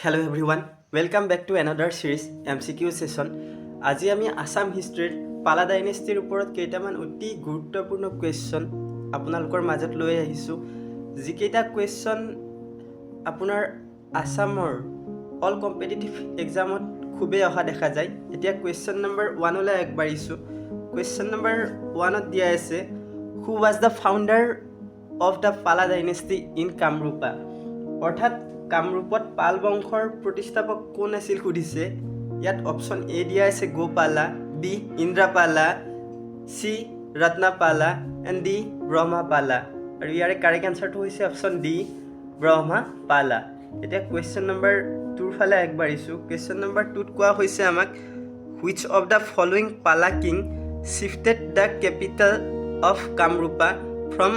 Hello everyone, welcome back to another series MCQ session. আজি আমি আসাম হিষ্ট্ৰীৰ পালা ডাইনেষ্টিৰ ওপৰত কেইটামান অতি গুৰুত্বপূৰ্ণ কুৱেশ্যন আপোনালোকৰ মাজত লৈ আহিছোঁ যিকেইটা কুৱেশ্যন আপোনাৰ আসামৰ অল কম্পিটিটিভ এক্সামত খুবেই অহা দেখা যায় এতিয়া কুৱেশ্যন নম্বৰ 1 লৈ আগবাঢ়িছোঁ কুৱেশ্যন নম্বৰ 1ত দিয়া আছে হু was the founder of the Pala dynasty in Kamrupa অৰ্থাৎ কামৰূপত পাল বংশৰ প্ৰতিষ্ঠাপক কোন আছিল সুধিছে ইয়াত অপশ্যন এ দিয়া আছে Gopala B Indrapala C Ratnapala and D Brahmapala আৰু ইয়াৰে কাৰেক্ট আনচাৰটো হৈছে অপশ্যন ডি ব্ৰহ্মপালা এতিয়া কুৱেশ্যন নম্বৰ 2 ফালে আগবাঢ়িছোঁ কুৱেশ্যন নম্বৰ 2ত কোৱা হৈছে আমাক which of the following Pala king shifted the capital of Kamarupa from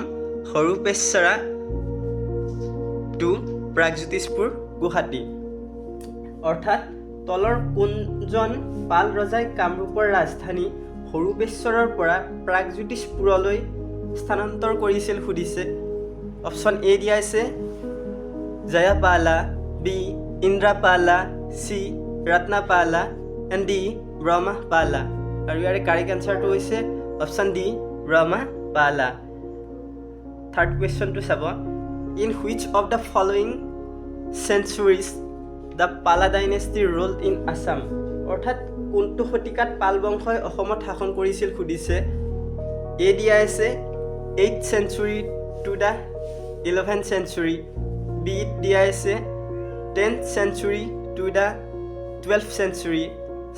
Harupeshwara to Pragjyotishpur Guwahati অৰ্থাৎ তলৰ কোনজন পাল ৰজাই কামৰূপৰ ৰাজধানী হৰুপেশ্বৰৰ পৰা প্ৰাগজ্যোতিষপুৰলৈ স্থানান্তৰ কৰিছিল সুধিছে অপশ্যন এ দিয়া আছে Jayapala B Indrapala C Ratnapala and D Brahmapala আৰু ইয়াৰে কাৰেক্ট আনচাৰটো হৈছে অপশ্যন ডি ব্ৰহ্মপালা থাৰ্ড কুৱেশ্যনটো চাব In which of the following centuries the Pala dynasty ruled in Assam? অৰ্থাৎ কোনটো শতিকাত পাল বংশই অসমত শাসন কৰিছিল সুধিছে এ দিয়া আছে 8th century to the 11th century B দিয়া আছে 10th century to the 12th century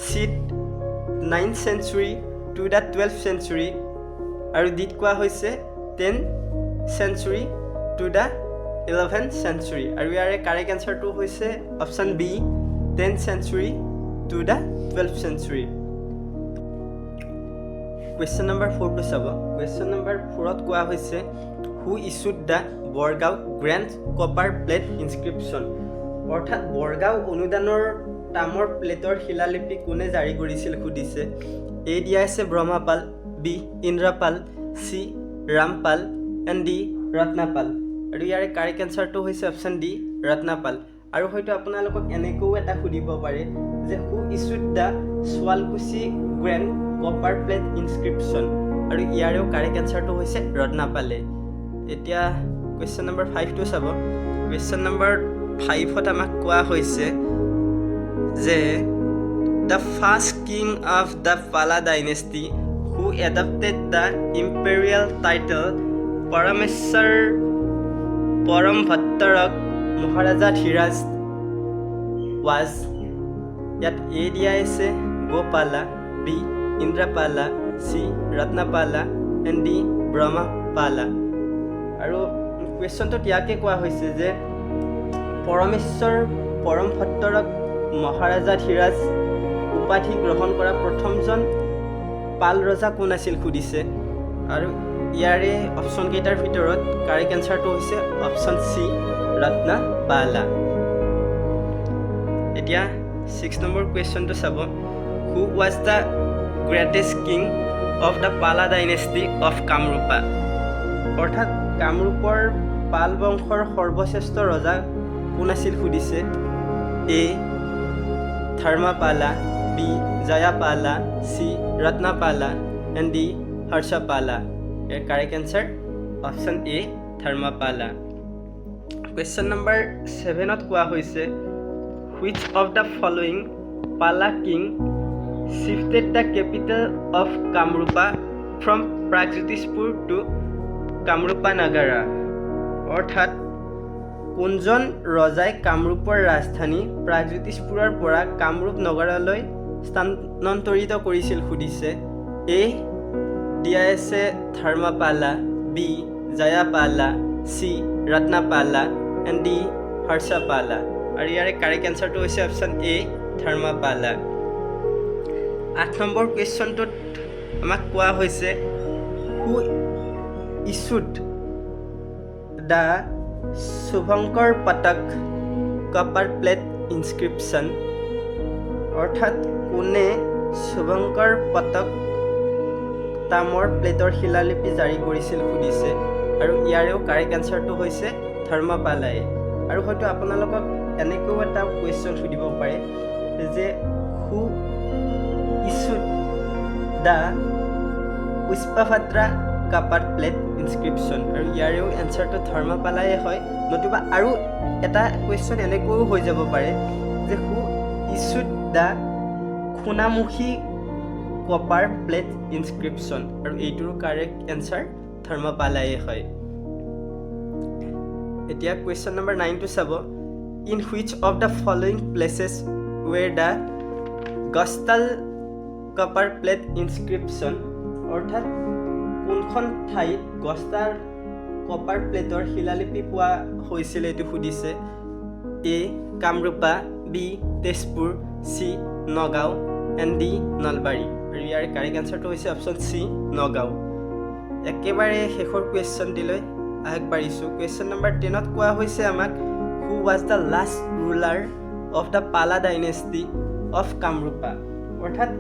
C 9th century to the 12th century আৰু ডিত কোৱা হৈছে 10th century to the 11th century আৰু ইয়াৰে কাৰেক্ট আনচাৰটো হৈছে option B 10th century to the 12th century question number 4 টো চাব কুৱেশ্যন নম্বৰ 4ত কোৱা হৈছে who issued the Bargaon grant copper plate inscription অৰ্থাৎ বৰগাঁও অনুদানৰ তামৰ প্লেটৰ শিলালিপি কোনে জাৰি কৰিছিল সুধিছে এ দিয়া আছে Brahmapala B Indrapala C Rampala and D Ratnapala আৰু ইয়াৰে কাৰেক্ট আনচাৰটো হৈছে অপশ্যন ডি ৰত্নপাল আৰু হয়তো আপোনালোকক এনেকৈও এটা সুধিব পাৰে যে who issued the Sualkuchi grant copper plate inscription আৰু ইয়াৰেও কাৰেক্ট আনচাৰটো হৈছে ৰত্নপালে এতিয়া কুৱেশ্যন নম্বৰ 5 টো চাব কুৱেশ্যন নম্বৰ 5ত আমাক কোৱা হৈছে যে the first king of the Pala dynasty who adopted the imperial title Parameshvara Parama ভট্টৰক Maharaja Dhiraj was ইয়াত এ দিয়া আছে Gopala B Indrapala C Ratnapala and D Brahmapala আৰু কুৱেশ্যনটোত ইয়াকে কোৱা হৈছে যে পৰমেশ্বৰ পৰম ভট্টৰক মহাৰাজা ধীৰাজ উপাধি গ্ৰহণ কৰা প্ৰথমজন পাল ৰজা কোন আছিল সুধিছে আৰু ইয়াৰে অপশ্যন কেইটাৰ ভিতৰত কাৰেক্ট আনচাৰটো হৈছে অপশ্যন চি ৰত্নপালা এতিয়া 6 নম্বৰ কুৱেশ্যনটো চাব who was the greatest king of the Pala dynasty of Kamarupa অৰ্থাৎ কামৰূপৰ পাল বংশৰ সৰ্বশ্ৰেষ্ঠ ৰজা কোন আছিল সুধিছে A Dharmapala B Jayapala C Ratnapala and D Harshapala ইয়াৰ correct answer option A Dharmapala question number 7ত কোৱা হৈছে which of the following Pala king shifted the capital of Kamarupa from Pragjyotishpur to Kamarupa Nagara অৰ্থাৎ কোনজন ৰজাই কামৰূপৰ ৰাজধানী প্ৰাগজ্যোতিষপুৰৰ পৰা কামৰূপ নগৰলৈ স্থানান্তৰিত কৰিছিল সুধিছে এ দিয়া আছে Dharmapala B Jayapala C Ratnapala and D Harshapala আৰু ইয়াৰে কাৰেক্ট আনচাৰটো হৈছে অপশ্যন এ ধৰ্মপালা 8 নম্বৰ কুৱেশ্যনটোত আমাক কোৱা হৈছে হু ইছ্যুড দ্য শুভংকৰ পাতক কপাৰ প্লেট ইনস্ক্ৰিপশ্যন অৰ্থাৎ কোনে শুভংকৰ পাতক তামৰ প্লেটৰ শিলালিপি জাৰি কৰিছিল সুধিছে আৰু ইয়াৰেও কাৰেক্ট আনচাৰটো হৈছে ধৰ্মপালাই আৰু হয়তো আপোনালোকক এনেকৈ এটা কুৱেশ্যন সুধিব পাৰে যে who issued the পুষ্পাভাদ্ৰা কাপাৰ plate inscription, আৰু ইয়াৰেও এনচাৰটো ধৰ্মপালাই হয়, নতুবা আৰু এটা কুৱেশ্যন এনেকৈও হৈ যাব পাৰে যে who issued the Sonamukhi copper plate inscription, আৰু এইটোৰো কাৰেক্ট এনচাৰ ধৰ্মপালাই হয়। এতিয়া কুৱেশ্যন নম্বৰ 9টো চাব। In which of the following places were the Gachtal copper plate inscription, অৰ্থাৎ কোনখন ঠাইত গষ্টাৰ কপাৰ প্লেটৰ শিলালিপি পোৱা হৈছিল এইটো সুধিছে। A Kamarupa, B Tezpur, C Nagaon, and D Nalbari, আৰু ইয়াৰ কাৰেক্ট এনচাৰটো হৈছে অপশ্যন চি নগাঁও। একেবাৰে শেষৰ কুৱেশ্যনটিলৈ আগবাঢ়িছোঁ। কুৱেশ্যন নম্বৰ 10ত কোৱা হৈছে আমাক who was the last ruler of the Pala dynasty of Kamarupa, অৰ্থাৎ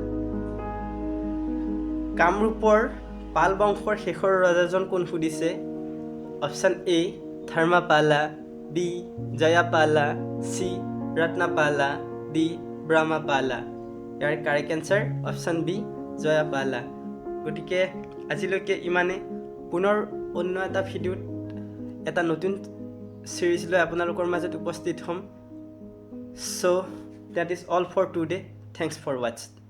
কামৰূপৰ পাল বংশৰ শেষৰ ৰজাজন কোন সুধিছে। Option A Dharmapala, B Jayapala, C Ratnapala, D Brahmapala. ইয়াৰ correct answer option B Jayapala. গতিকে আজিলৈকে ইমানে। পুনৰ অন্য এটা ভিডিঅ'ত এটা নতুন চিৰিজ লৈ আপোনালোকৰ মাজত উপস্থিত হ'ম। So' that is all for today. Thanks for ৱাটছিং।